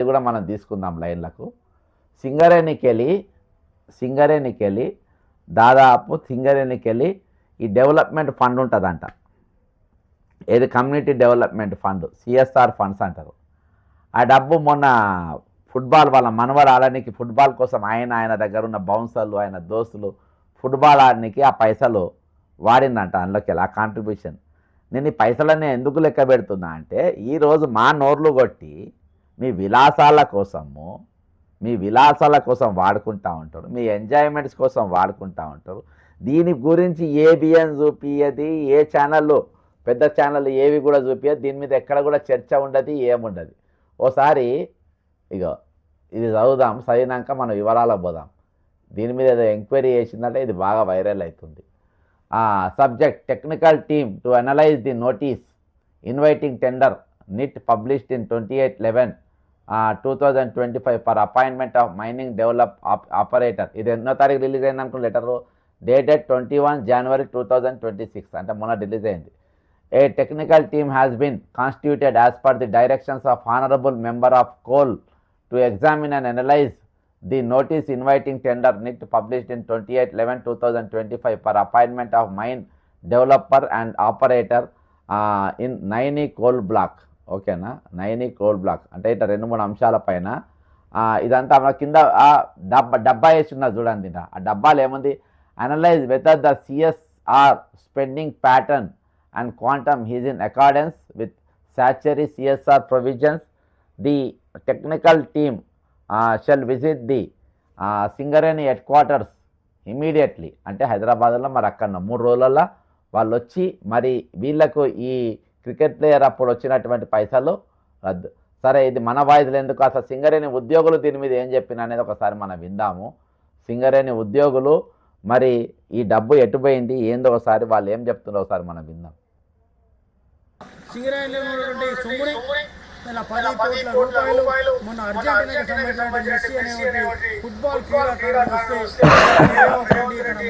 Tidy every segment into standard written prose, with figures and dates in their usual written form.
కూడా మనం తీసుకుందాం లైన్లకు. సింగరేణికెళ్ళి సింగరేణికెళ్ళి దాదాపు సింగరేణికెళ్ళి ఈ డెవలప్మెంట్ ఫండ్ ఉంటుందంట. ఏది community development fund, CSR funds అంటారు. ఆ డబ్బు మొన్న ఫుట్బాల్ వాళ్ళ మనవడు ఆడడానికి ఫుట్బాల్ కోసం ఆయన దగ్గర ఉన్న బౌన్సర్లు ఆయన దోస్తులు ఫుట్బాల్ ఆడడానికి ఆ పైసలు వాడిందంట. అందులోకి ఆ కాంట్రిబ్యూషన్. నేను ఈ పైసలన్నీ ఎందుకు లెక్క పెడుతున్నా అంటే, ఈరోజు మా నోర్లు కొట్టి మీ విలాసాల కోసం వాడుకుంటూ ఉంటారు, మీ ఎంజాయ్మెంట్స్ కోసం వాడుకుంటూ ఉంటారు. దీని గురించి ఏబిఎన్ చూపియది, ఏ ఛానళ్ళు పెద్ద ఛానల్ ఏవి కూడా చూపియదు. దీని మీద ఎక్కడ కూడా చర్చ ఉండదు, ఏముండదు. ఓసారి ఇగో ఇది చదువుదాం, చదివినాక మనం వివరాలకు పోదాం. దీని మీద ఏదో ఎంక్వైరీ చేసిందంటే ఇది బాగా వైరల్ అవుతుంది. Subject technical team to analyse the notice inviting tender NIT published in 28/11/2025 for appointment of mining develop operator. ఇది ఎన్నో తారీఖు రిలీజ్ అయింది అనుకున్న లెటరు, డేటెడ్ 21 January 2026, అంటే మొన్న రిలీజ్ అయింది. A technical team has been constituted as per the directions of Honorable Member of Coal to examine and analyze the notice inviting tender NIT published in 28/11/2025 for appointment of mine developer and operator in Naini coal block. ఓకేనా, Naini coal block అంటే ఇట్లా 2-3 అంశాల పైన ఇదంతా మన కింద డబ్బా వేసి ఉన్నది చూడండి. ఆ డబ్బాలు ఏముంది, analyse whether the CSR spending pattern and quantum is in accordance with statutory CSR provisions. The technical team shall visit the Singareni headquarters immediately. అంటే హైదరాబాద్లో మరి అక్కడ 3 రోజులలో వాళ్ళు వచ్చి మరి వీళ్ళకు ఈ క్రికెట్ ప్లేయర్ అప్పుడు వచ్చినటువంటి పైసలు రద్దు. సరే, ఇది మన వాయిదాలు ఎందుకు, అసలు సింగరేణి ఉద్యోగులు దీని మీద ఏం చెప్పిన అనేది ఒకసారి మనం విందాము. సింగరేణి ఉద్యోగులు మరి ఈ డబ్బు ఎటుపోయింది ఏందో ఒకసారి వాళ్ళు ఏం చెప్తున్నారో ఒకసారి మనం విందాం. సింగరేణిలో ఉన్నటువంటి సొమ్ముని 10 కోట్ల రూపాయలు మొన్న అర్జెంటీనాకి సంబంధించిన మెస్సీ అనే ఫుట్బాల్ క్రీడాకారుడు వస్తే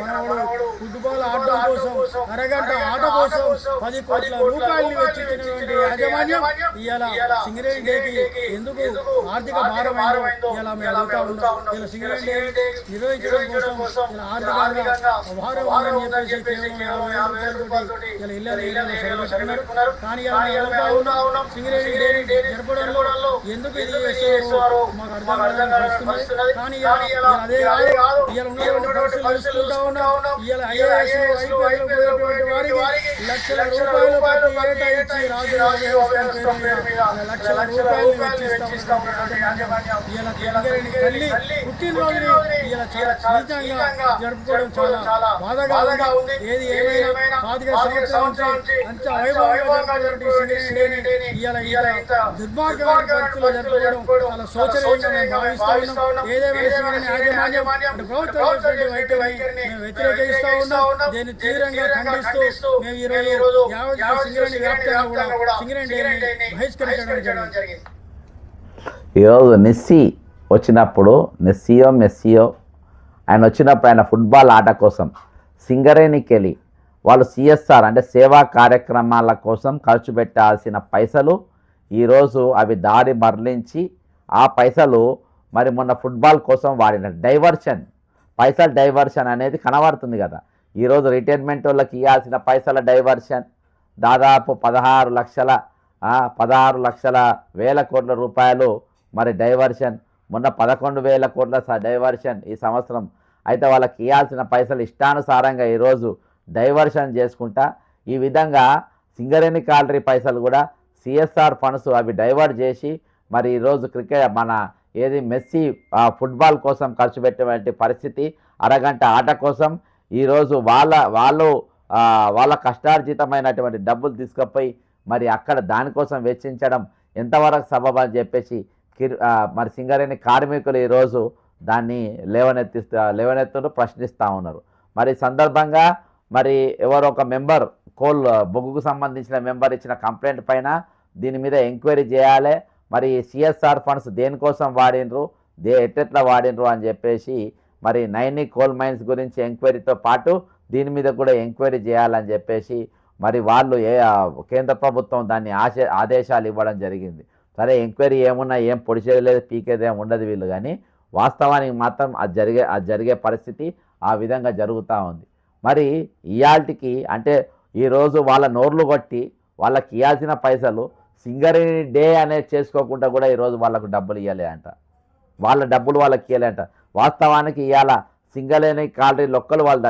మనవడు ఫుట్బాల్ ఆడడం కోసం అరగంట ఆట కోసం 10 కోట్ల రూపాయలు వెచ్చించినటువంటి యాజమాన్యం ఇవాళ సింగరేణి డేకి ఎందుకు ఆర్థిక భారమైందో ఇవాళ మేము అడుగుతా ఉన్నాం. ఇలా సింగరేణి డే నిర్వహించడం కోసం ఇలా ఆర్థికంగా భారం ఉందని చెప్పేసి కేవలం 50,000 రూపాయలతోటి ఇలా ఇళ్ళ ఏరియాలో సరిపెట్టుకున్నారు. కానీ ఇలా ఉన్నాం సింగరేణి డేని జరపడంలో ఎందుకు ఇది చేసేవారు మాకు అర్థం కాదు. కానీ అదే కాదు, ఇలా ఉన్నటువంటి పరిస్థితులు చూసుకుంటా ఉన్నాం. ఇలా ఐఏఎస్ వారికి లక్షల రూపాయలు ప్రతి ఏటా ఇచ్చి లక్షల రూపాయలు వెచ్చిస్తాం. ఇలా సింగరేణి తల్లి పుట్టినరోజుని ఇలా చాలా నీచంగా జరుపుకోవడం చాలా బాధగా ఉంది. ఏది ఏమైనా 25 సంవత్సరాల నుంచి అంత వైభవంగా సింగరేణి ఇలా దుర్మార్గమైన పరిస్థితులు జరుపుకోవడం చాలా శోచనీయంగా మేము భావిస్తా ఉన్నాం. ఏదేమైనా సింగరేణి యాజమాన్యం ప్రభుత్వం వైఖరిని మేము వ్యతిరేకిస్తూ ఉన్నాం. దీన్ని తీవ్రంగా ఖండిస్తూ మేము ఈరోజు సింగరేణి వ్యాప్తంగా కూడా సింగరేణి డేని బహిష్కరించడం జరిగింది. ఈరోజు మెస్సియో ఆయన వచ్చినప్పుడు ఆయన ఫుట్బాల్ ఆట కోసం సింగరేణికి వెళ్ళి వాళ్ళు సిఎస్ఆర్ అంటే సేవా కార్యక్రమాల కోసం ఖర్చు పెట్టాల్సిన పైసలు ఈరోజు అవి దారి మరలించి ఆ పైసలు మరి మొన్న ఫుట్బాల్ కోసం వాడిన డైవర్షన్ అనేది కనబడుతుంది కదా. ఈరోజు రిటైర్మెంట్ వాళ్ళకి ఇవ్వాల్సిన పైసల డైవర్షన్ దాదాపు 16 లక్షల వేల కోట్ల రూపాయలు మరి డైవర్షన్, మొన్న 11,000 కోట్ల డైవర్షన్ ఈ సంవత్సరం. అయితే వాళ్ళకి ఇవ్వాల్సిన పైసలు ఇష్టానుసారంగా ఈరోజు డైవర్షన్ చేసుకుంటా ఈ విధంగా సింగరేణి కాలరీ పైసలు కూడా సిఎస్ఆర్ ఫండ్స్ అవి డైవర్ట్ చేసి మరి ఈరోజు క్రికెట్ మన ఏది మెస్సీ ఫుట్బాల్ కోసం ఖర్చు పెట్టేటువంటి పరిస్థితి, అరగంట ఆట కోసం ఈరోజు వాళ్ళ కష్టార్జితమైనటువంటి డబ్బులు తీసుకుపోయి మరి అక్కడ దానికోసం వెచ్చించడం ఎంతవరకు సబబు అని చెప్పేసి మరి సింగరేణి కార్మికులు ఈరోజు దాన్ని లేవనెత్తును ప్రశ్నిస్తూ ఉన్నారు. మరి సందర్భంగా మరి ఎవరో ఒక మెంబర్ బొగ్గుకు సంబంధించిన మెంబర్ ఇచ్చిన కంప్లైంట్ పైన దీని మీద ఎంక్వైరీ చేయాలి. మరి సిఎస్ఆర్ ఫండ్స్ దేనికోసం వాడినరు, ఎట్లా వాడినరు అని చెప్పేసి మరి నైని కోల్ మైన్స్ గురించి ఎంక్వైరీతో పాటు దీని మీద కూడా ఎంక్వైరీ చేయాలని చెప్పేసి మరి వాళ్ళు కేంద్ర ప్రభుత్వం దాన్ని ఆదేశాలు ఇవ్వడం జరిగింది. సరే ఎంక్వైరీ ఏమున్నా ఏం పొడిచేది లేదు పీకేది ఏమి ఉండదు వీళ్ళు, కానీ వాస్తవానికి మాత్రం అది జరిగే పరిస్థితి ఆ విధంగా జరుగుతూ ఉంది. మరి ఇయాల్టికి అంటే ఈరోజు వాళ్ళ నోర్లు కొట్టి వాళ్ళకి ఇవ్వాల్సిన పైసలు సింగరేణి డే అనేది చేసుకోకుండా కూడా ఈరోజు వాళ్ళకు డబ్బులు ఇవ్వలే అంట, వాళ్ళ డబ్బులు వాళ్ళకి ఇవ్వలే అంట. వాస్తవానికి ఇవాళ సింగరేణి కాలరీలు ఒక్కలు వాళ్ళు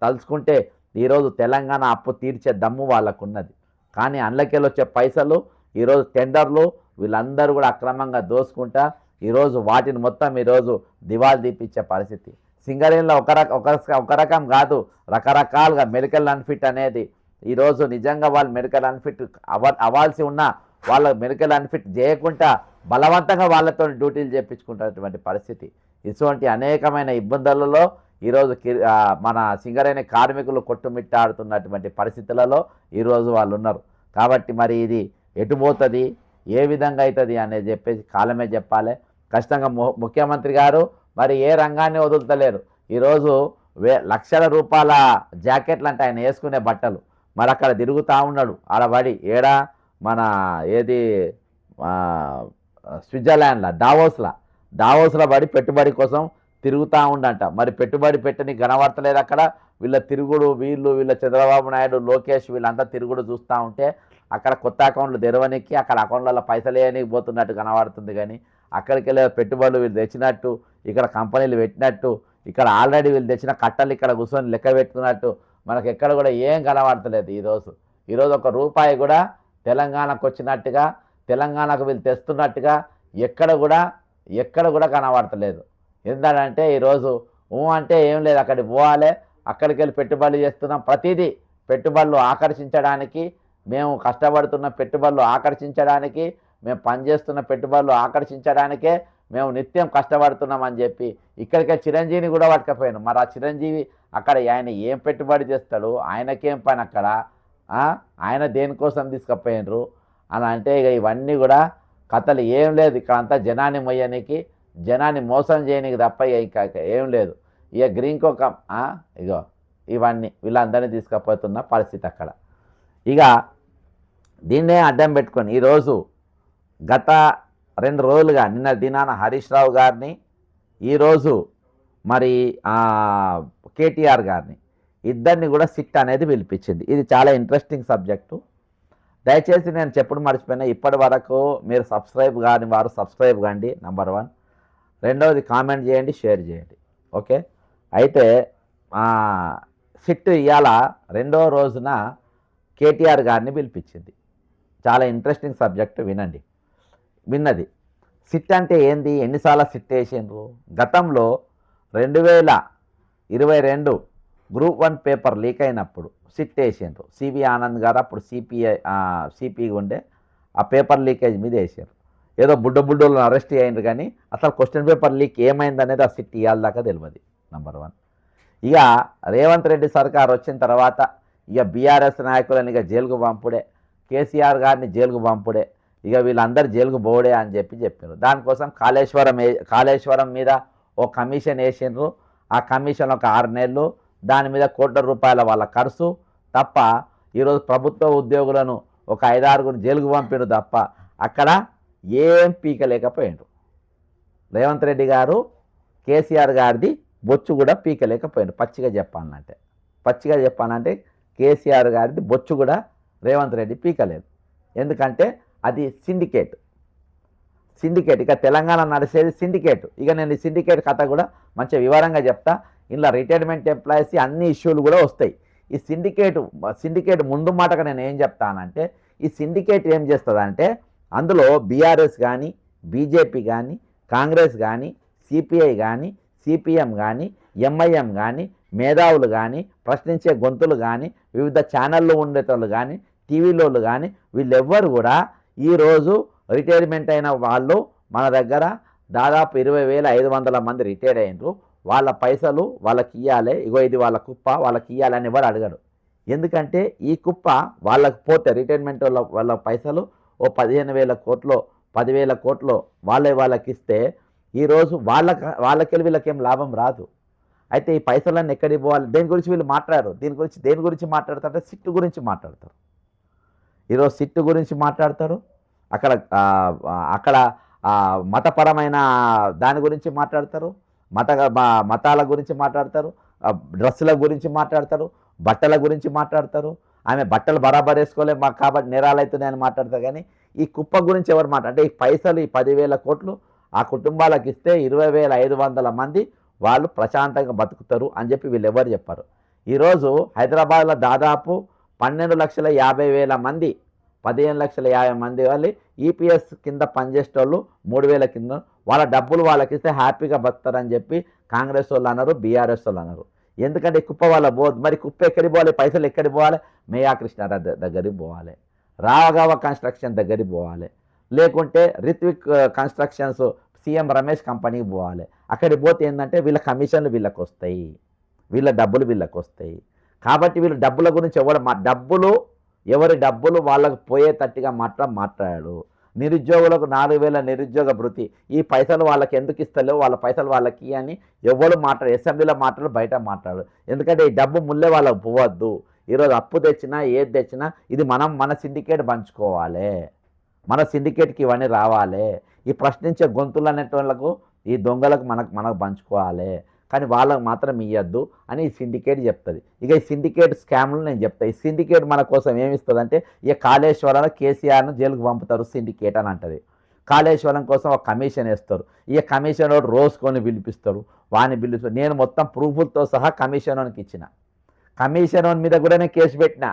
తలుచుకుంటే ఈరోజు తెలంగాణ అప్పు తీర్చే దమ్ము వాళ్ళకు ఉన్నది. కానీ అందులోకెళ్ళి వచ్చే పైసలు ఈరోజు టెండర్లు వీళ్ళందరూ కూడా అక్రమంగా దోసుకుంటా ఈరోజు వాటిని మొత్తం ఈరోజు దివాళా తీపిచ్చే పరిస్థితి. సింగరేణిలో ఒక రకం కాదు, రకరకాలుగా మెడికల్ అన్ఫిట్ అనేది ఈరోజు నిజంగా వాళ్ళు మెడికల్ అన్ఫిట్ అవ్వాల్సి ఉన్న వాళ్ళ మెడికల్ అన్ఫిట్ చేయకుండా బలవంతంగా వాళ్ళతో డ్యూటీలు చేయించుకుంటున్నటువంటి పరిస్థితి. ఇటువంటి అనేకమైన ఇబ్బందులలో ఈరోజు మన సింగరేణి కార్మికులు కొట్టుమిట్టాడుతున్నటువంటి పరిస్థితులలో ఈరోజు వాళ్ళు ఉన్నారు. కాబట్టి మరి ఇది ఎటుపోతుంది, ఏ విధంగా అవుతుంది అనేది చెప్పేసి కాలమే చెప్పాలి. ఖచ్చితంగా ముఖ్యమంత్రి గారు మరి ఏ రంగాన్ని వదులుతలేరు. ఈరోజు లక్షల రూపాయల జాకెట్లు అంటే ఆయన వేసుకునే బట్టలు, మరి అక్కడ తిరుగుతూ ఉన్నాడు ఆడబడి ఏడా మన ఏది స్విట్జర్లాండ్లో దావోస్లో పడి పెట్టుబడి కోసం తిరుగుతూ ఉండంట. మరి పెట్టుబడి పెట్టని కనబడతలేదు అక్కడ. వీళ్ళ తిరుగుడు వీళ్ళ చంద్రబాబు నాయుడు లోకేష్ వీళ్ళంతా తిరుగుడు చూస్తూ ఉంటే అక్కడ కొత్త అకౌంట్లు తెరవనికి అక్కడ అకౌంట్లలో పైసలు వేయడానికి పోతున్నట్టు కనబడుతుంది. కానీ అక్కడికి వెళ్ళే పెట్టుబడులు వీళ్ళు తెచ్చినట్టు, ఇక్కడ కంపెనీలు పెట్టినట్టు, ఇక్కడ ఆల్రెడీ వీళ్ళు తెచ్చిన కట్టలు ఇక్కడ కూర్చొని లెక్క పెట్టుకున్నట్టు మనకు ఎక్కడ కూడా ఏం కనబడతలేదు. ఈరోజు ఒక రూపాయి కూడా తెలంగాణకు వచ్చినట్టుగా, తెలంగాణకు వీళ్ళు తెస్తున్నట్టుగా ఎక్కడ కూడా కనబడతలేదు. ఎందుకంటే ఈరోజు అంటే ఏం లేదు, అక్కడికి పోవాలి, అక్కడికి వెళ్ళి పెట్టుబడులు చేస్తున్నాం. ప్రతిదీ పెట్టుబడులు ఆకర్షించడానికి, మేము కష్టపడుతున్న పెట్టుబడులు ఆకర్షించడానికి, మేము పనిచేస్తున్న పెట్టుబడులు ఆకర్షించడానికే మేము నిత్యం కష్టపడుతున్నామని చెప్పి ఇక్కడికే చిరంజీవిని కూడా పట్టుకపోయాను. మరి ఆ చిరంజీవి అక్కడ ఆయన ఏం పెట్టుబడి చేస్తాడు, ఆయనకేం పని అక్కడ, ఆయన దేనికోసం తీసుకుపోయినరు అని అంటే ఇక ఇవన్నీ కూడా కథలు ఏం లేదు. ఇక్కడ అంతా జనాన్ని మొయ్యనికి, జనాన్ని మోసం చేయనికి తప్ప ఇంకా ఏం లేదు. ఇక గ్రీన్ కోక ఇగో ఇవన్నీ వీళ్ళందరినీ తీసుకుపోతున్న పరిస్థితి అక్కడ. ఇక దీన్నే అడ్డం పెట్టుకొని ఈరోజు గత 2 రోజులుగా నిన్న దినాన హరీష్ రావు గారిని, ఈరోజు మరి కేటీఆర్ గారిని, ఇద్దరిని కూడా సిట్ అనేది పిలిపించింది. ఇది చాలా ఇంట్రెస్టింగ్ సబ్జెక్టు. దయచేసి నేను చెప్పుడు మర్చిపోయినా, ఇప్పటి వరకు మీరు సబ్స్క్రైబ్ కాని వారు సబ్స్క్రైబ్ కండి నంబర్ 1. రెండవది కామెంట్ చేయండి, షేర్ చేయండి. ఓకే. అయితే సిట్ ఇవాళ 2వ రోజున కేటీఆర్ గారిని పిలిపించింది. చాలా ఇంట్రెస్టింగ్ సబ్జెక్ట్ విన్నది. సిట్ అంటే ఏంది, ఎన్నిసార్లు సిట్ వేసిండ్రు? గతంలో 2022 గ్రూప్ 1 పేపర్ లీక్ అయినప్పుడు సిట్ వేసిండ్రు. సివి ఆనంద్ గారు అప్పుడు సిపి ఉండే ఆ పేపర్ లీకేజ్ మీద వేసారు. ఏదో బుడ్డోళ్ళని అరెస్ట్ అయ్యిండ్రు, కానీ అసలు క్వశ్చన్ పేపర్ లీక్ ఏమైందనేది ఆ సిట్ ఇవాళ దాకా తెలియదు. నంబర్ 1. ఇక రేవంత్ రెడ్డి సర్కార్ వచ్చిన తర్వాత ఇక బీఆర్ఎస్ నాయకులను ఇక జైలుకు పంపుడే, కేసీఆర్ గారిని జైలుకు పంపుడే, ఇక వీళ్ళందరూ జైలుకు పోడే అని చెప్పారు. దానికోసం కాళేశ్వరం మీద ఓ కమిషన్ వేసిండ్రు. ఆ కమిషన్ ఒక 6 నెలలు, దాని మీద కోట్ల రూపాయల వాళ్ళ ఖర్చు తప్ప ఈరోజు ప్రభుత్వ ఉద్యోగులను ఒక 5-6 జైలుకు పంపిడు తప్ప అక్కడ ఏం పీకలేకపోయిండ్రు. రేవంత్ రెడ్డి గారు కేసీఆర్ గారిది బొచ్చు కూడా పీకలేకపోయిండ్రు. పచ్చిగా చెప్పానంటే కేసీఆర్ గారిది బొచ్చు కూడా రేవంత్ రెడ్డి పీకలేదు. ఎందుకంటే అది సిండికేట్. ఇక తెలంగాణ నడిచేది సిండికేట్. ఇక నేను ఈ సిండికేట్ కథ కూడా మంచి వివరంగా చెప్తా. ఇలా రిటైర్మెంట్ ఎంప్లాయీస్ అన్ని ఇష్యూలు కూడా వస్తాయి. ఈ సిండికేట్ ముందు మాటగా నేను ఏం చెప్తానంటే, ఈ సిండికేట్ ఏం చేస్తుందంటే అందులో బీఆర్ఎస్ కానీ, బీజేపీ కానీ, కాంగ్రెస్ కానీ, సిపిఐ కానీ, సిపిఎం కానీ, ఎంఐఎం కానీ, మేధావులు కానీ, ప్రశ్నించే గొంతులు కానీ, వివిధ ఛానళ్ళు ఉండేటోళ్ళు కానీ, టీవీలోళ్ళు కానీ, వీళ్ళెవ్వరు కూడా ఈరోజు రిటైర్మెంట్ అయిన వాళ్ళు మన దగ్గర దాదాపు 20,500 మంది రిటైర్ అయ్యారు. వాళ్ళ పైసలు వాళ్ళకి ఇవ్వాలి, ఇగో ఇది వాళ్ళ కుప్ప, వాళ్ళకి ఇవ్వాలని ఎవరు అడగడు. ఎందుకంటే ఈ కుప్ప వాళ్ళకి పోతే రిటైర్మెంట్ వాళ్ళ పైసలు ఓ 15,000 కోట్లు 10,000 కోట్లు వాళ్ళకి ఇస్తే ఈరోజు వాళ్ళకెళ్ళి వీళ్ళకేం లాభం రాదు. అయితే ఈ పైసలన్నీ ఎక్కడికి పోవాలి, దేని గురించి వీళ్ళు మాట్లాడరు. దేని గురించి మాట్లాడతారంటే సిట్టు గురించి మాట్లాడతారు. ఈరోజు సిట్టు గురించి మాట్లాడతారు. అక్కడ అక్కడ మతపరమైన దాని గురించి మాట్లాడతారు, మతాల గురించి మాట్లాడతారు, డ్రెస్సుల గురించి మాట్లాడతారు, బట్టల గురించి మాట్లాడతారు. ఆమె బట్టలు బరాబర్ వేసుకోలే మాకు కాబట్టి నేరాలు అవుతున్నాయని మాట్లాడతారు. కానీ ఈ కుప్ప గురించి ఎవరు అంటే ఈ పైసలు, ఈ 10,000 కోట్లు ఆ కుటుంబాలకు ఇస్తే 20,500 మంది వాళ్ళు ప్రశాంతంగా బతుకుతారు అని చెప్పి వీళ్ళు ఎవరు చెప్పారు. ఈరోజు హైదరాబాద్లో దాదాపు 12,50,000 మంది, 15,50,000 మంది వాళ్ళు ఈపీఎస్ కింద పనిచేసేటోళ్ళు 3,000 కింద వాళ్ళ డబ్బులు వాళ్ళకి ఇస్తే హ్యాపీగా బతుకుతారని చెప్పి కాంగ్రెస్ వాళ్ళు అన్నారు, బీఆర్ఎస్ వాళ్ళు అన్నారు. ఎందుకంటే కుప్ప వాళ్ళ మరి కుప్ప ఎక్కడికి పోవాలి, పైసలు ఎక్కడికి పోవాలి, మేయా కృష్ణారావు దగ్గరికి పోవాలి, రావగావ కన్స్ట్రక్షన్ దగ్గరికి పోవాలి, లేకుంటే రిత్విక్ కన్స్ట్రక్షన్స్ సీఎం రమేష్ కంపెనీకి పోవాలి. అక్కడికి పోతే ఏంటంటే వీళ్ళ కమిషన్లు వీళ్ళకి వస్తాయి, వీళ్ళ డబ్బులు వీళ్ళకి వస్తాయి. కాబట్టి వీళ్ళు డబ్బుల గురించి ఎవరి డబ్బులు వాళ్ళకు పోయేటట్టుగా మాట్లాడాడు. నిరుద్యోగులకు 4,000 నిరుద్యోగ భృతి, ఈ పైసలు వాళ్ళకి ఎందుకు ఇస్తలేవు, వాళ్ళ పైసలు వాళ్ళకి అని ఎవరు మాట్లాడు, అసెంబ్లీలో మాట్లాడు, బయట మాట్లాడు. ఎందుకంటే ఈ డబ్బు ముల్లే వాళ్ళకు పోవద్దు. ఈరోజు అప్పు తెచ్చినా ఏది తెచ్చినా ఇది మన సిండికేట్ పంచుకోవాలి, మన సిండికేట్కి ఇవన్నీ రావాలి. ఈ ప్రశ్నించే గొంతులు అనేటోళ్ళకు, ఈ దొంగలకు మనకు పంచుకోవాలి, కానీ వాళ్ళకు మాత్రం ఇవ్వద్దు అని ఈ సిండికేట్ చెప్తుంది. ఇక ఈ సిండికేట్ స్కామ్లు నేను చెప్తాను. ఈ సిండికేట్ మన కోసం ఏమిస్తుందంటే, ఇక కాళేశ్వరంలో కేసీఆర్ను జైలుకు పంపుతారు సిండికేట్ అని అంటది. కాళేశ్వరం కోసం ఒక కమిషన్ వేస్తారు. ఇక కమిషన్ వాడు రోజుకొని పిలిపిస్తారు, వాడిని పిలిపిస్తారు. నేను మొత్తం ప్రూఫ్లతో సహా కమిషన్ వానికి ఇచ్చిన. కమిషన్ వాని మీద కూడా నేను కేసు పెట్టిన.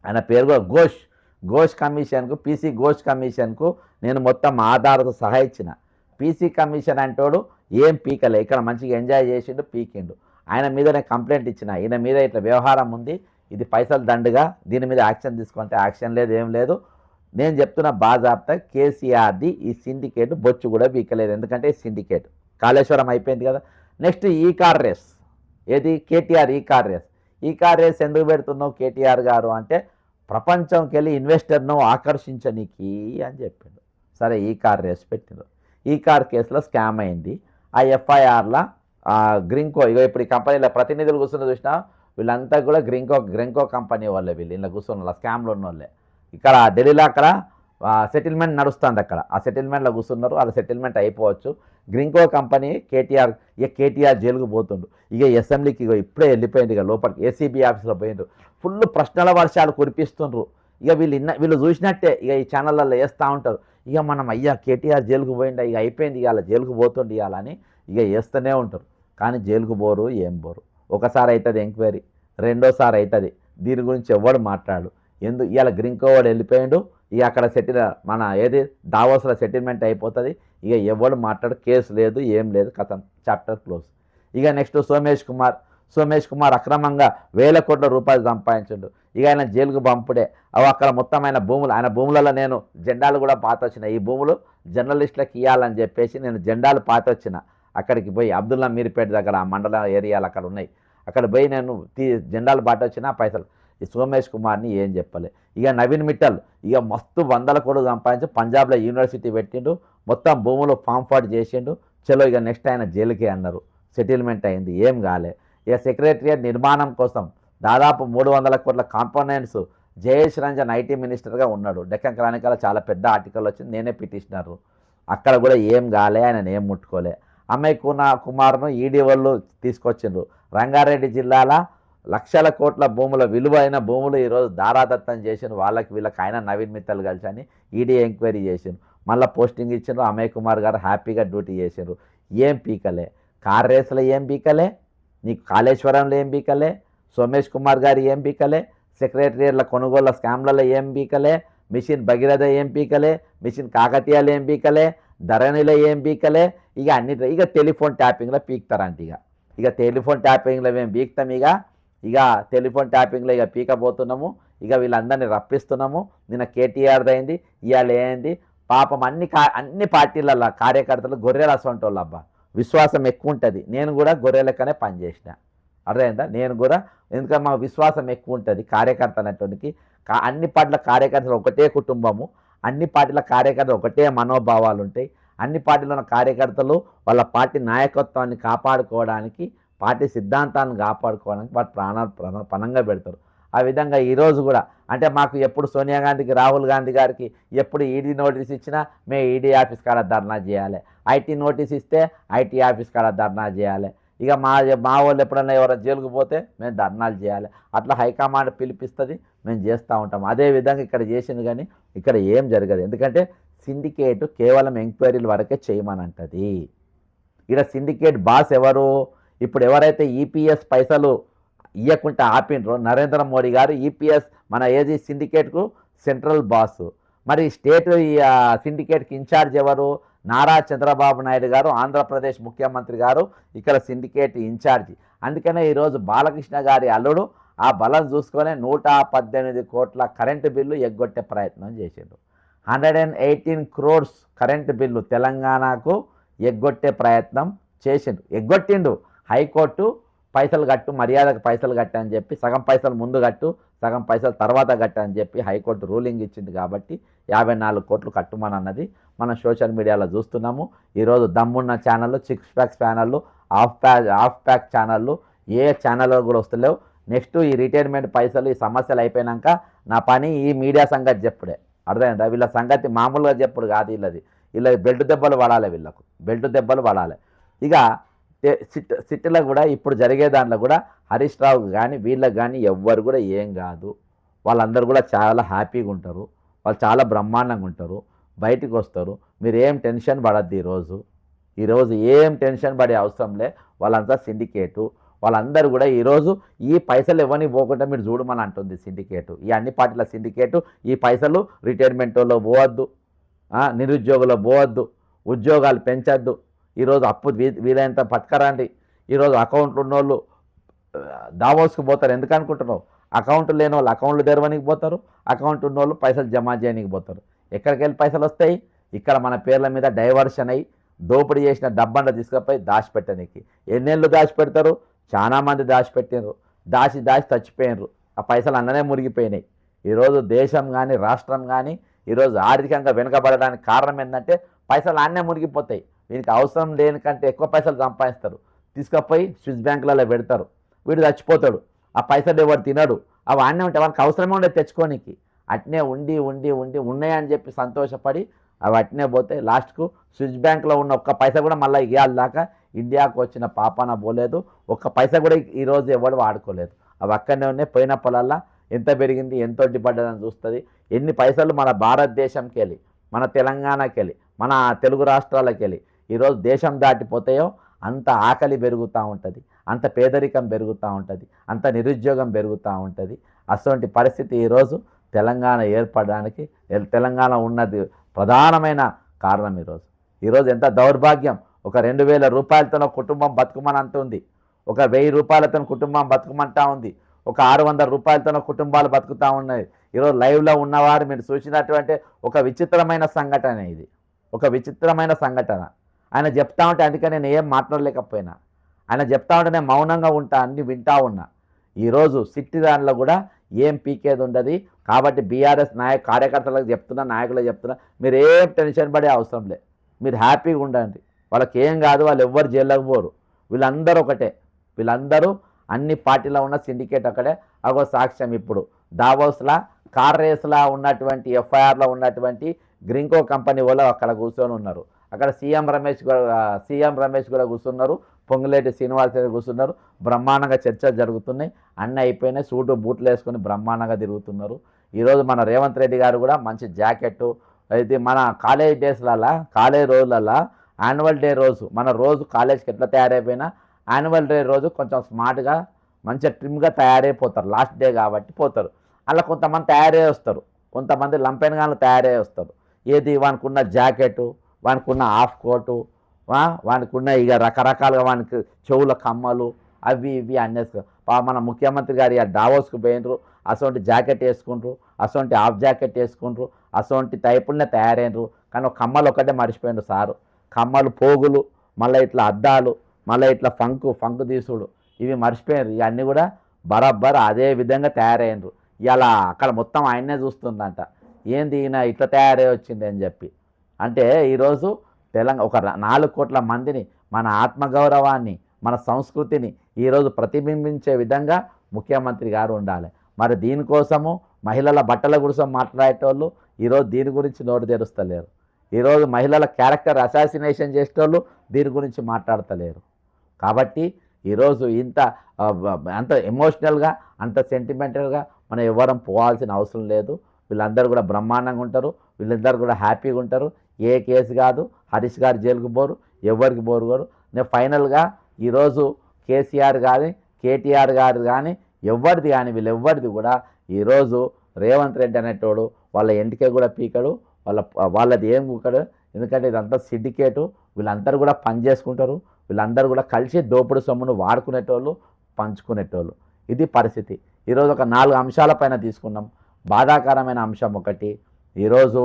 ఆయన పేరు కూడా ఘోష్ కమిషన్కు, పీసీ ఘోష్ కమిషన్కు నేను మొత్తం ఆధారతో సహా ఇచ్చిన. పీసీ కమిషన్ అంటోడు ఏం పీకలే, ఇక్కడ మంచిగా ఎంజాయ్ చేసిండు, పీకిండు. ఆయన మీద నేను కంప్లైంట్ ఇచ్చిన, ఈయన మీద ఇట్లా వ్యవహారం ఉంది, ఇది పైసలు దండుగా, దీని మీద యాక్షన్ తీసుకుంటే యాక్షన్ లేదు, ఏం లేదు. నేను చెప్తున్న బాజాబ్తా కేసీఆర్ది ఈ సిండికేట్ బొచ్చు కూడా పీకలేదు. ఎందుకంటే ఈ సిండికేట్ కాళేశ్వరం అయిపోయింది కదా. నెక్స్ట్ ఈ కార్ రేస్, ఏది కేటీఆర్ ఈ కార్ రేస్ ఎందుకు పెడుతున్నావు కేటీఆర్ గారు అంటే, ప్రపంచంకి వెళ్ళి ఇన్వెస్టర్ను ఆకర్షించనీకి అని చెప్పిండు. సరే ఈ కార్ రేస్ పెట్టిండు. ఈ కార్ కేసులో స్కామ్ అయింది. ఆ ఎఫ్ఐఆర్లో గ్రింకో, ఇప్పుడు ఈ కంపెనీలో ప్రతినిధులు కూర్చున్న చూసినా వీళ్ళంతా కూడా గ్రింకో కంపెనీ వాళ్ళే, వీళ్ళు ఇలా కూర్చున్న స్కామ్లో ఉన్న వాళ్ళే. ఇక్కడ ఢిల్లీలో అక్కడ సెటిల్మెంట్ నడుస్తుంది, అక్కడ ఆ సెటిల్మెంట్లో కూర్చున్నారు. వాళ్ళ సెటిల్మెంట్ అయిపోవచ్చు. గ్రింకో కంపెనీ కేటీఆర్ జైలుకు పోతుండు. ఇక అసెంబ్లీకి ఇప్పుడే వెళ్ళిపోయింది, ఇక లోపలికి ఏసీబీ ఆఫీస్లో పోయిండ్రు. ఫుల్ ప్రశ్నల వర్షాలు కురిపిస్తుండ్రు. ఇక వీళ్ళు చూసినట్టే ఇక ఈ ఛానళ్ళల్లో వేస్తూ ఉంటారు. ఇక మనం అయ్యా కేటీఆర్ జైలుకు పోయిండా, ఇక అయిపోయింది, ఇవాళ జైలుకు పోతుండి ఇవ్వాలని ఇక వేస్తూనే ఉంటారు. కానీ జైలుకు పోరు, ఏం పోరు. ఒకసారి అవుతుంది ఎంక్వైరీ, రెండోసారి అవుతుంది, దీని గురించి ఎవడు మాట్లాడు. ఇవాళ గ్రింకో వాడు వెళ్ళిపోయిండు. ఇక అక్కడ మన దావోస్లో సెటిల్మెంట్ అయిపోతుంది. ఇక ఎవడు మాట్లాడు, కేసు లేదు, ఏం లేదు, కథం, చాప్టర్ క్లోజ్. ఇక నెక్స్ట్ సోమేష్ కుమార్ అక్రమంగా 1,000 కోట్ల రూపాయలు సంపాదించిండు. ఇక ఆయన జైలుకు పంపుడే. అక్కడ మొత్తం ఆయన భూములలో నేను జెండాలు కూడా పాత వచ్చిన. ఈ భూములు జర్నలిస్టులకు ఇవ్వాలని చెప్పేసి నేను జెండాలు పాత వచ్చిన. అక్కడికి పోయి అబ్దుల్లా మీర్పేట దగ్గర ఆ మండల ఏరియాలు అక్కడ ఉన్నాయి, అక్కడ పోయి నేను జెండాలు పాట వచ్చిన పైసలు. ఈ సోమేష్ కుమార్ని ఏం చెప్పలే. ఇక నవీన్ మిట్టల్ ఇక మస్తు 100 కోట్లు సంపాదించి పంజాబ్లో యూనివర్సిటీ పెట్టిండు, మొత్తం భూములు ఫామ్ చేసిండు. చలో ఇక నెక్స్ట్ ఆయన జైలుకే అన్నారు. సెటిల్మెంట్ అయింది, ఏం కాలే. ఇక సెక్రటరియట్ నిర్మాణం కోసం దాదాపు 300 కోట్ల కాంపోనెంట్స్ జయేష్ రంజన్ ఐటీ మినిస్టర్గా ఉన్నాడు. డెక్కన్ క్రానికల్లో చాలా పెద్ద ఆర్టికల్ వచ్చింది, నేనే పిటిషనరు. అక్కడ కూడా ఏం కాలే, ఆయన ఏం ముట్టుకోలే. అమ్మాయి కుమార్ను ఈడీ వాళ్ళు తీసుకొచ్చిండ్రు. రంగారెడ్డి జిల్లాల లక్షల కోట్ల భూముల విలువైన భూములు ఈరోజు దారాదత్తం చేసిండ్రు. వీళ్ళకి ఆయన నవీన్ మిత్తల్ కలిసి అని ఈడీ ఎంక్వైరీ చేసిండ్రు. మళ్ళీ పోస్టింగ్ ఇచ్చిండ్రు. అమ్మాయి కుమార్ గారు హ్యాపీగా డ్యూటీ చేసిండ్రు. ఏం పీకలే, కార్ రేసులో ఏం పీకలే, నీకు కాళేశ్వరంలో ఏం పీకలే, సోమేష్ కుమార్ గారు ఏం పీకలే, సెక్రటరియట్ల కొనుగోళ్ల స్కామ్లలో ఏం పీకలే, మిషన్ భగీరథ ఏం పీకలే, మిషన్ కాకతీయాలు ఏం పీకలే, ధరణిలో ఏం పీకలే. ఇక టెలిఫోన్ ట్యాపింగ్లో పీకుతారంట. ఇక టెలిఫోన్ ట్యాపింగ్లో మేము పీకుతాం. ఇక టెలిఫోన్ ట్యాపింగ్లో ఇక పీకపోతున్నాము. ఇక వీళ్ళందరినీ రప్పిస్తున్నాము. నిన్న కేటీఆర్ అయింది, ఇవాళ ఏంది పాపం అన్ని పార్టీల కార్యకర్తలు గొర్రెల అసంటి వాళ్ళు. అబ్బా విశ్వాసం ఎక్కువ ఉంటుంది. నేను కూడా గొర్రెలకనే పనిచేసిన, అర్థమైందా. నేను కూడా ఎందుకంటే మాకు విశ్వాసం ఎక్కువ ఉంటుంది కార్యకర్త అనేటువంటి. అన్ని పార్టీల కార్యకర్తలు ఒకటే కుటుంబము, అన్ని పార్టీల కార్యకర్తలు ఒకటే మనోభావాలు ఉంటాయి. అన్ని పార్టీలో ఉన్న కార్యకర్తలు వాళ్ళ పార్టీ నాయకత్వాన్ని కాపాడుకోవడానికి, పార్టీ సిద్ధాంతాలను కాపాడుకోవడానికి వాటి ప్రాణాలు పణంగా పెడతారు. ఆ విధంగా ఈరోజు కూడా అంటే మాకు ఎప్పుడు సోనియా గాంధీకి రాహుల్ గాంధీ గారికి ఎప్పుడు ఈడీ నోటీస్ ఇచ్చినా మేము ఈడీ ఆఫీస్ కాడ ధర్నా చేయాలి, ఐటీ నోటీస్ ఇస్తే ఐటీ ఆఫీస్ కాడ ధర్నా చేయాలి, ఇక మా వాళ్ళు ఎప్పుడన్నా ఎవరైనా జైలుకు పోతే మేము ధర్నాలు చేయాలి. అట్లా హైకమాండ్ పిలిపిస్తుంది, మేము చేస్తూ ఉంటాం. అదేవిధంగా ఇక్కడ చేసింది, కానీ ఇక్కడ ఏం జరగదు. ఎందుకంటే సిండికేట్ కేవలం ఎంక్వైరీల వరకే చేయమనంటది. ఇక్కడ సిండికేట్ బాస్ ఎవరు? ఇప్పుడు ఎవరైతే ఈపీఎస్ పైసలు ఇవ్వకుండా ఆపినరో నరేంద్ర మోడీ గారు, ఈపీఎస్ మన ఏది సిండికేట్కు సెంట్రల్ బాస్. మరి స్టేట్ సిండికేట్కి ఇన్ఛార్జ్ ఎవరు? నారా చంద్రబాబు నాయుడు గారు, ఆంధ్రప్రదేశ్ ముఖ్యమంత్రి గారు ఇక్కడ సిండికేట్ ఇన్ఛార్జి. అందుకనే ఈరోజు బాలకృష్ణ గారి అల్లుడు ఆ బలం చూసుకొని 118 కోట్ల కరెంటు బిల్లు ఎగ్గొట్టే ప్రయత్నం చేసిండు. 118 crores కరెంటు బిల్లు తెలంగాణకు ఎగ్గొట్టే ప్రయత్నం చేసిండు, ఎగ్గొట్టిండు. హైకోర్టు పైసలు కట్టు, మర్యాదకు పైసలు కట్టు అని చెప్పి, సగం పైసలు ముందు కట్టు, సగం పైసలు తర్వాత కట్టు అని చెప్పి హైకోర్టు రూలింగ్ ఇచ్చింది. కాబట్టి 54 కోట్లు కట్టుమని అన్నది మనం సోషల్ మీడియాలో చూస్తున్నాము. ఈరోజు దమ్మున్న ఛానళ్ళు, సిక్స్ ప్యాక్స్ ఛానళ్ళు, హాఫ్ ప్యాక్ ఛానళ్ళు ఏ ఛానల్లో కూడా వస్తలేవు. నెక్స్ట్ ఈ రిటైర్మెంట్ పైసలు, ఈ సమస్యలు అయిపోయాక నా పని ఈ మీడియా సంగతి చెప్పుడే. అర్థమైందా? వీళ్ళ సంగతి మామూలుగా చెప్పుడు కాదు, వీళ్ళది బెల్ట్ దెబ్బలు పడాలి, వీళ్ళకు బెల్ట్ దెబ్బలు పడాలి. ఇక సిటీలో కూడా ఇప్పుడు జరిగే దాంట్లో కూడా హరీష్ రావు కానీ వీళ్ళకి కానీ ఎవ్వరు కూడా ఏం కాదు. వాళ్ళందరూ కూడా చాలా హ్యాపీగా ఉంటారు, వాళ్ళు చాలా బ్రహ్మాండంగా ఉంటారు, బయటికి వస్తారు. మీరు ఏం టెన్షన్ పడద్దు. ఈరోజు ఏం టెన్షన్ పడే అవసరం లే. వాళ్ళంతా సిండికేటు, వాళ్ళందరూ కూడా ఈరోజు ఈ పైసలు ఇవ్వని పోకుండా మీరు చూడమని అంటుంది సిండికేటు. ఈ అన్ని పార్టీల సిండికేటు ఈ పైసలు రిటైర్మెంట్లో పోవద్దు, నిరుద్యోగులు పోవద్దు, ఉద్యోగాలు పెంచద్దు, ఈరోజు అప్పు వీలైనంత పట్టుకరండి. ఈరోజు అకౌంట్లు ఉన్నోళ్ళు దావోస్కి పోతారు. ఎందుకు అనుకుంటున్నావు? అకౌంట్ లేని వాళ్ళు అకౌంట్లు తెరవనికి పోతారు, అకౌంట్ ఉన్న వాళ్ళు పైసలు జమ చేయడానికి పోతారు. ఎక్కడికి వెళ్ళి పైసలు వస్తాయి? ఇక్కడ మన పేర్ల మీద డైవర్షన్ అయ్యి దోపిడీ చేసిన డబ్బండ తీసుకుపోయి దాచిపెట్టడానికి. ఎన్నేళ్ళు దాచిపెడతారు? చాలామంది దాచిపెట్టినారు, దాచి చచ్చిపోయినారు. ఆ పైసలు అన్ననే మురిగిపోయినాయి. ఈరోజు దేశం కానీ రాష్ట్రం కానీ ఈరోజు ఆర్థికంగా వెనుకబడడానికి కారణం ఏంటంటే పైసలు అన్నే మురిగిపోతాయి. వీనికి అవసరం లేనికంటే ఎక్కువ పైసలు సంపాదిస్తారు, తీసుకుపోయి స్విస్ బ్యాంకులలో పెడతారు. వీడు చచ్చిపోతాడు, ఆ పైసలు ఎవరు తినడు. అవి అన్నీ ఉంటే వాళ్ళకి అవసరమే ఉండేది తెచ్చుకోనికి. అట్నే ఉండి ఉన్నాయని చెప్పి సంతోషపడి అవి అట్నే పోతే లాస్ట్కు స్విస్ బ్యాంకులో ఉన్న ఒక్క పైసా కూడా మళ్ళీ ఇవ్వాలి దాకా ఇండియాకు వచ్చిన పాపాన పోలేదు. ఒక్క పైసా కూడా ఈరోజు ఎవరు వాడుకోలేదు. అవి అక్కడనే ఉన్నాయి. పోయిన పొలాల్లో ఎంత పెరిగింది, ఎంత వడ్డీపడ్డదని చూస్తుంది. ఎన్ని పైసలు మన భారతదేశంకి వెళ్ళి, మన తెలంగాణకి వెళ్ళి, మన తెలుగు రాష్ట్రాలకు వెళ్ళి ఈరోజు దేశం దాటిపోతాయో అంత ఆకలి పెరుగుతూ ఉంటుంది, అంత పేదరికం పెరుగుతూ ఉంటుంది, అంత నిరుద్యోగం పెరుగుతూ ఉంటుంది. అటువంటి పరిస్థితి ఈరోజు తెలంగాణ ఏర్పడడానికి తెలంగాణ ఉన్నది ప్రధానమైన కారణం. ఈరోజు ఎంత దౌర్భాగ్యం. ఒక 2000 రూపాయలతో కుటుంబం బతుకుమని అంటుంది, ఒక 1000 రూపాయలతో కుటుంబం బతుకుమంటా ఉంది, ఒక 600 రూపాయలతో కుటుంబాలు బతుకుతూ ఉన్నాయి. ఈరోజు లైవ్లో ఉన్నవారు మీరు చూసినటువంటి ఒక విచిత్రమైన సంఘటన ఇది, ఒక విచిత్రమైన సంఘటన. ఆయన చెప్తా ఉంటే అందుకే నేను ఏం మాట్లాడలేకపోయినా, ఆయన చెప్తా ఉంటే నేను మౌనంగా ఉంటా, అన్ని వింటా ఉన్నా. ఈరోజు సిట్టి దానిలో కూడా ఏం పీకేది ఉండదు. కాబట్టి బీఆర్ఎస్ కార్యకర్తలకు చెప్తున్నా, నాయకులకు చెప్తున్నా, మీరు ఏం టెన్షన్ పడే అవసరం లేదు, మీరు హ్యాపీగా ఉండండి. వాళ్ళకి ఏం కాదు, వాళ్ళు ఎవ్వరు జైల్లోకి పోరు. వీళ్ళందరూ ఒకటే, వీళ్ళందరూ అన్ని పార్టీలో ఉన్న సిండికేట్ ఒకటే. అగో సాక్ష్యం ఇప్పుడు దావోస్లా కార్ రేస్లా ఉన్నటువంటి ఎఫ్ఐఆర్లో ఉన్నటువంటి గ్రింకో కంపెనీ వాళ్ళు అక్కడ కూర్చొని ఉన్నారు. అక్కడ సీఎం రమేష్ కూడా కూర్చున్నారు, పొంగులేటి శ్రీనివాస్ కూర్చున్నారు. బ్రహ్మాండంగా చర్చలు జరుగుతున్నాయి, అన్నీ అయిపోయినాయి. సూటు బూట్లు వేసుకొని బ్రహ్మాండంగా తిరుగుతున్నారు. ఈరోజు మన రేవంత్ రెడ్డి గారు కూడా మంచి జాకెట్టు, అయితే మన కాలేజ్ డేస్లలో, కాలేజ్ రోజులలో యాన్యువల్ డే రోజు మన రోజు కాలేజ్కి ఎట్లా తయారైపోయినా యాన్యువల్ డే రోజు కొంచెం స్మార్ట్గా మంచిగా ట్రిమ్గా తయారైపోతారు. లాస్ట్ డే కాబట్టి పోతారు. అలా కొంతమంది తయారై వస్తారు, కొంతమంది లంపెన్గాను తయారై వస్తారు. ఏది వానికి ఉన్న జాకెట్టు, వానికి ఉన్న హాఫ్ కోటు, వానికి ఉన్న ఇక రకరకాలుగా వానికి చెవుల కమ్మలు అవి ఇవి అన్నేసుకో. మన ముఖ్యమంత్రి గారు ఇక డావోస్కి పోయినరు, అసొంటి జాకెట్ వేసుకుంటారు, అసొంటి హాఫ్ జాకెట్ వేసుకుంటారు, అసొంటి టైపులనే తయారైనరు. కానీ కమ్మలు ఒకటే మర్చిపోయిండ్రు సారు. కమ్మలు, పోగులు, మళ్ళీ ఇట్లా అద్దాలు, మళ్ళీ ఇట్లా ఫంకు తీసుడు, ఇవి మర్చిపోయారు. ఇవన్నీ కూడా బరాబర్ అదే విధంగా తయారైనరు. ఇలా అక్కడ మొత్తం ఆయన్నే చూస్తుందంట, ఏంది ఈయన ఇట్లా తయారై వచ్చింది అని చెప్పి. అంటే ఈరోజు ఒక 4 కోట్ల మందిని, మన ఆత్మగౌరవాన్ని, మన సంస్కృతిని ఈరోజు ప్రతిబింబించే విధంగా ముఖ్యమంత్రి గారు ఉండాలి. మరి దీనికోసము మహిళల బట్టల గురించి మాట్లాడేటోళ్ళు ఈరోజు దీని గురించి నోరు తెరుస్తలేరు. ఈరోజు మహిళల క్యారెక్టర్ అసాసినేషన్ చేసేటోళ్ళు దీని గురించి మాట్లాడతలేరు. కాబట్టి ఈరోజు అంత ఎమోషనల్గా అంత సెంటిమెంటల్గా మనం ఎవరం పోవాల్సిన అవసరం లేదు. వీళ్ళందరూ కూడా బ్రహ్మాండంగా ఉంటారు, వీళ్ళందరూ కూడా హ్యాపీగా ఉంటారు. ఏ కేసు కాదు, హరీష్ గారు జైలుకు పోరు, ఎవరికి పోరు. నేను ఫైనల్గా ఈరోజు కేసీఆర్ కానీ కేటీఆర్ గారు కానీ ఎవరిది కానీ వీళ్ళెవ్వరిది కూడా ఈరోజు రేవంత్ రెడ్డి అనేటోడు వాళ్ళ ఇంటికే కూడా పీకడు, వాళ్ళది ఏం కూకడు. ఎందుకంటే ఇదంతా సిండికేటు, వీళ్ళందరూ కూడా పని చేసుకుంటారు, వీళ్ళందరూ కూడా కలిసి దోపుడు సొమ్మును వాడుకునేటోళ్ళు, పంచుకునేటోళ్ళు. ఇది పరిస్థితి. ఈరోజు ఒక 4 అంశాలపైన తీసుకున్నాం. బాధాకరమైన అంశం ఒకటి ఈరోజు,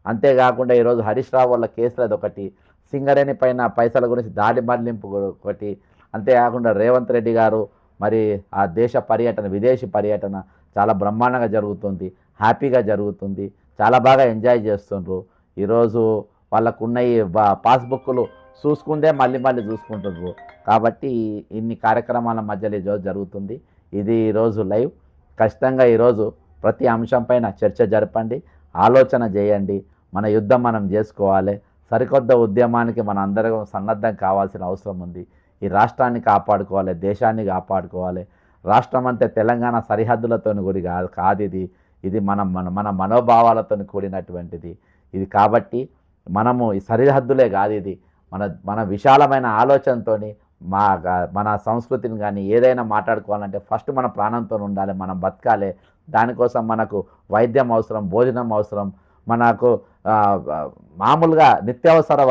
అంతేకాకుండా ఈరోజు హరీష్ రావు వాళ్ళ కేసులది ఒకటి, సింగరేణి పైన పైసల గురించి దాడి మళ్లింపు ఒకటి, అంతేకాకుండా రేవంత్ రెడ్డి గారు మరి ఆ దేశ పర్యటన, విదేశీ పర్యటన చాలా బ్రహ్మాండంగా జరుగుతుంది, హ్యాపీగా జరుగుతుంది, చాలా బాగా ఎంజాయ్ చేస్తుండ్రు. ఈరోజు వాళ్ళకున్న ఈ పాస్బుక్లు చూసుకుందే మళ్ళీ చూసుకుంటున్నారు. కాబట్టి ఇన్ని కార్యక్రమాల మధ్యలో ఈరోజు జరుగుతుంది. ఇది ఈరోజు లైవ్. ఖచ్చితంగా ఈరోజు ప్రతి అంశం పైన చర్చ జరపండి, ఆలోచన చేయండి. మన యుద్ధం మనం చేసుకోవాలి. సరికొత్త ఉద్యమానికి మన అందరం సన్నద్ధం కావాల్సిన అవసరం ఉంది. ఈ రాష్ట్రాన్ని కాపాడుకోవాలి, దేశాన్ని కాపాడుకోవాలి. రాష్ట్రం అంటే తెలంగాణ సరిహద్దులతో కూడి కాదు ఇది మన మనోభావాలతో కూడినటువంటిది ఇది. కాబట్టి మనము ఈ సరిహద్దులే కాదు, ఇది మన విశాలమైన ఆలోచనతో మన సంస్కృతిని కానీ ఏదైనా మాట్లాడుకోవాలంటే ఫస్ట్ మన ప్రాణంతో ఉండాలి, మనం బతకాలి. దానికోసం మనకు వైద్యం అవసరం, భోజనం అవసరం, మనకు మామూలుగా నిత్యావసర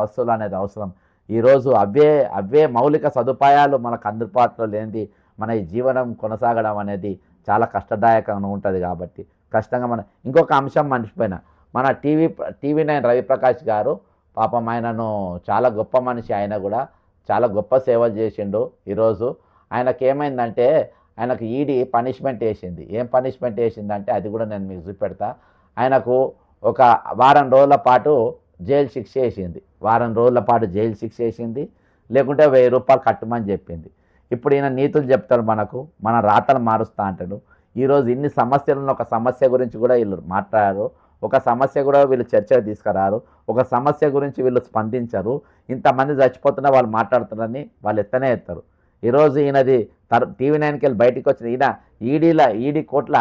వస్తువులు అనేది అవసరం. ఈరోజు అవే మౌలిక సదుపాయాలు మనకు అందుబాటులో లేనిది మన ఈ జీవనం కొనసాగడం అనేది చాలా కష్టదాయకంగా ఉంటుంది. కాబట్టి కష్టంగా ఇంకొక అంశం మర్చిపోయినా, మన టీవీ9 రవిప్రకాష్ గారు పాపం ఆయనను చాలా గొప్ప మనిషి, ఆయన కూడా చాలా గొప్ప సేవలు చేసిండు. ఈరోజు ఆయనకి ఏమైందంటే ఆయనకు ఈడీ పనిష్మెంట్ వేసింది. ఏం పనిష్మెంట్ వేసిందంటే అది కూడా నేను మీకు చూపెడతా. ఆయనకు ఒక వారం రోజుల పాటు జైలు శిక్ష వేసింది, వారం రోజుల పాటు జైలు శిక్ష వేసింది, లేకుంటే 1000 రూపాయలు కట్టమని చెప్పింది. ఇప్పుడు ఈయన నీతులు చెప్తాడు, మన రాతలు మారుస్తూ అంటాడు. ఈరోజు ఇన్ని సమస్యలను ఒక సమస్య గురించి కూడా వీళ్ళు మాట్లాడారు, ఒక సమస్య కూడా వీళ్ళు చర్చకు తీసుకురారు, ఒక సమస్య గురించి వీళ్ళు స్పందించరు. ఇంతమంది చచ్చిపోతున్నా వాళ్ళు మాట్లాడుతున్నారని వాళ్ళు ఎత్తరు. ఈరోజు ఈయనది టీవీ9కి వెళ్ళి బయటికి వచ్చిన ఈడీ కోట్ల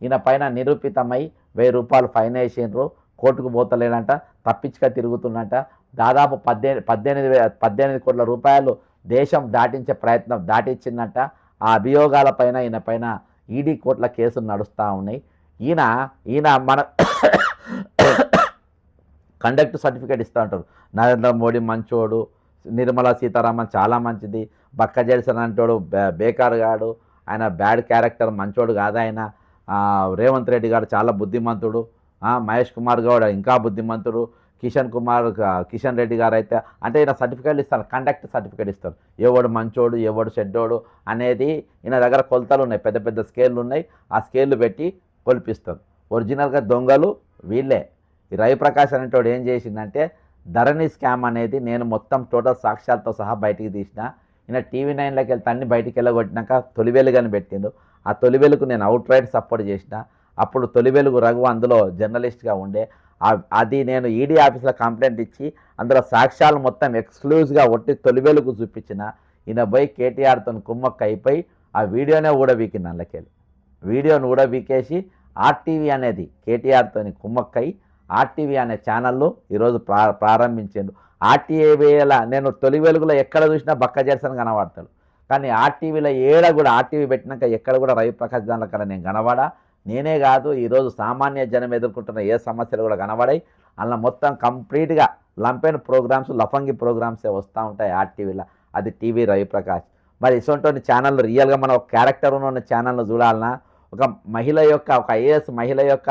ఈయన పైన నిరూపితమై 1000 రూపాయలు ఫైన్ వేసిండ్రు, కోర్టుకు పోతలేనంట, తప్పించుగా తిరుగుతున్నట. దాదాపు 18 కోట్ల రూపాయలు దేశం దాటించే ప్రయత్నం దాటించిందంట. ఆ అభియోగాలపైన ఈయన పైన ఈడీ కోట్ల కేసులు నడుస్తూ ఉన్నాయి. ఈయన మన కండక్ట్ సర్టిఫికేట్ ఇస్తూ ఉంటారు. నరేంద్ర మోడీ మంచోడు, నిర్మలా సీతారామన్ చాలా మంచిది, బక్క జెల్సన్ అంటోడు బేకార్ గాడు, ఆయన బ్యాడ్ క్యారెక్టర్, మంచోడు కాదు ఆయన. రేవంత్ రెడ్డి గారు చాలా బుద్ధిమంతుడు, మహేష్ కుమార్ గౌడ్ ఇంకా బుద్ధిమంతుడు, కిషన్ రెడ్డి గారు అయితే అంటే ఈయన సర్టిఫికేట్లు ఇస్తారు, కండక్ట్ సర్టిఫికేట్ ఇస్తారు. ఎవడు మంచోడు ఎవడు చెడ్డోడు అనేది ఈయన దగ్గర కొలతలు ఉన్నాయి, పెద్ద పెద్ద స్కేళ్ళు ఉన్నాయి. ఆ స్కేళ్ళు పెట్టి కొలిపిస్తారు. ఒరిజినల్గా దొంగలు వీళ్ళే. ఈ రవిప్రకాష్ అనేటోడు ఏం చేసిందంటే ధరణి స్కామ్ అనేది నేను మొత్తం టోటల్ సాక్ష్యాలతో సహా బయటికి తీసిన. ఈయన టీవీ9లోకి వెళ్తే అన్ని బయటికి వెళ్ళగొట్టినాక తొలివెలుగని పెట్టిండు. ఆ తొలివెలుగు నేను అవుట్ రైట్ సపోర్ట్ చేసిన. అప్పుడు తొలివెలుగు రఘు అందులో జర్నలిస్ట్గా ఉండే. అది నేను ఈడీ ఆఫీస్లో కంప్లైంట్ ఇచ్చి అందులో సాక్ష్యాలు మొత్తం ఎక్స్క్లూజివ్గా ఒట్టి తొలివెలుగు చూపించిన. ఈయన పోయి కేటీఆర్తో కుమ్మక్క అయిపోయి ఆ వీడియోనే ఊడబీకింది. అందులోకెళ్ళి వీడియోని ఊడబీకేసి ఆర్టీవీ అనేది కేటీఆర్తో కుమ్మక్కై ఆర్టీవీ అనే ఛానళ్ళు ఈరోజు ప్రారంభించాడు. ఆర్టీవీల నేను తొలి వెలుగులో ఎక్కడ చూసినా బక్క జెల్సన్ కనబడతాడు, కానీ ఆర్టీవీలో కూడా ఆర్టీవీ పెట్టినాక ఎక్కడ కూడా రవిప్రకాష్ దానిలో కన్నా నేను కనబడా. నేనే కాదు, ఈరోజు సామాన్య జనం ఎదుర్కొంటున్న ఏ సమస్యలు కూడా కనబడాయి. అలా మొత్తం కంప్లీట్గా లంపెన్ ప్రోగ్రామ్స్, లఫంగి ప్రోగ్రామ్సే వస్తూ ఉంటాయి ఆర్టీవీలో. అది టీవీ రవిప్రకాష్. మరి ఇటువంటి ఛానళ్ళు రియల్గా మనం ఒక క్యారెక్టర్ ఉన్న ఛానల్ను చూడాలన్నా, ఒక ఐఏఎస్ మహిళ యొక్క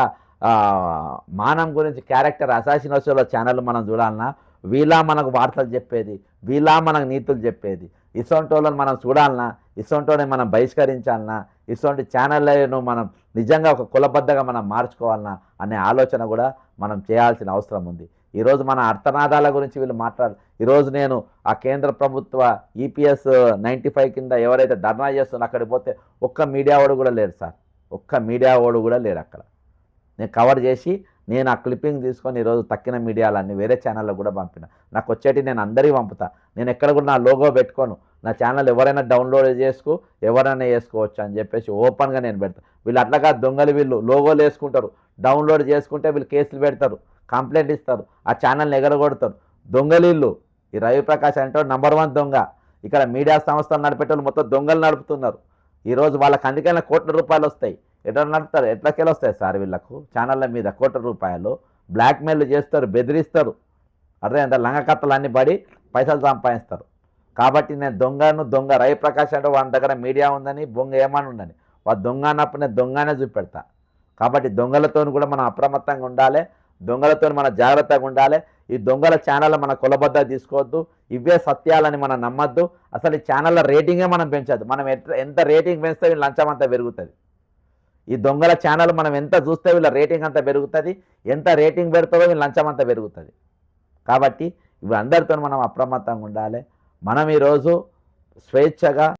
మానం గురించి క్యారెక్టర్ అసాసినేషన్లో ఛానల్ మనం చూడాలన్నా, వీళ్ళ మనకు వార్తలు చెప్పేది, వీళ్ళ మనకు నీతులు చెప్పేది, ఇటువంటి వాళ్ళని మనం చూడాలన్నా, ఇటువంటి వాళ్ళని మనం బహిష్కరించాలన్నా, ఇటువంటి ఛానళ్ళను మనం నిజంగా ఒక కులబద్ధగా మనం మార్చుకోవాలన్నా అనే ఆలోచన కూడా మనం చేయాల్సిన అవసరం ఉంది. ఈరోజు మన అర్థనాదాల గురించి వీళ్ళు ఈరోజు నేను ఆ కేంద్ర ప్రభుత్వ EPS 95 కింద ఎవరైతే ధర్నా చేస్తున్నారో అక్కడికి పోతే ఒక్క మీడియా వాడు కూడా లేరు సార్. ఒక్క మీడియా వాడు కూడా లేడు అక్కడ. నేను కవర్ చేసి నేను ఆ క్లిప్పింగ్ తీసుకొని ఈరోజు తక్కిన మీడియాలన్నీ వేరే ఛానల్లో కూడా పంపిన. నాకు వచ్చేటి నేను అందరికీ పంపుతా. నేను ఎక్కడ కూడా నా లోగో పెట్టుకోను. నా ఛానల్ ఎవరైనా డౌన్లోడ్ చేసుకో, ఎవరైనా వేసుకోవచ్చు అని చెప్పేసి ఓపెన్గా నేను పెడతాను. వీళ్ళు అట్లాగా దొంగలు, వీళ్ళు లోగోలు వేసుకుంటారు, డౌన్లోడ్ చేసుకుంటే వీళ్ళు కేసులు పెడతారు, కంప్లైంట్ ఇస్తారు, ఆ ఛానల్ని ఎగరగొడతారు. దొంగలీళ్ళు. ఈ రవిప్రకాష్ అంటే నంబర్ 1 దొంగ. ఇక్కడ మీడియా సంస్థలు నడిపేటోళ్ళు మొత్తం దొంగలు నడుపుతున్నారు. ఈరోజు వాళ్ళకి అందుకైనా కోట్ల రూపాయలు వస్తాయి. ఎట్లా నడుపుతారు? ఎట్లకెళ్ళి వస్తాయి సార్ వీళ్ళకు? ఛానళ్ళ మీద కోట్ల రూపాయలు బ్లాక్మెయిల్ చేస్తారు, బెదిరిస్తారు, అదే అంత లంగకత్తలు అన్ని పడి పైసలు సంపాదిస్తారు. కాబట్టి నేను దొంగ రవిప్రకాష్ అంటే వాడి దగ్గర మీడియా ఉందని బొంగ ఏమని ఉందని వాడు దొంగ అన్నప్పుడు నేను దొంగనే చూపెడతా. కాబట్టి దొంగలతో కూడా మనం అప్రమత్తంగా ఉండాలి, దొంగలతో మనం జాగ్రత్తగా ఉండాలి. ఈ దొంగల ఛానల్ మన కొలబద్ద తీసుకోవద్దు, ఇవే సత్యాలని మనం నమ్మద్దు. అసలు ఈ ఛానళ్ళ రేటింగే మనం పెంచద్దు. మనం ఎంత రేటింగ్ పెంచితే వీళ్ళు లంచం అంతా పెరుగుతుంది. ఈ దొంగల ఛానల్ మనం ఎంత చూస్తే వీళ్ళ రేటింగ్ అంతా పెరుగుతుంది, ఎంత రేటింగ్ పెడుతుందో వీళ్ళ లంచం అంతా పెరుగుతుంది. కాబట్టి ఇవి అందరితో మనం అప్రమత్తంగా ఉండాలి. మనం ఈరోజు స్వేచ్ఛగా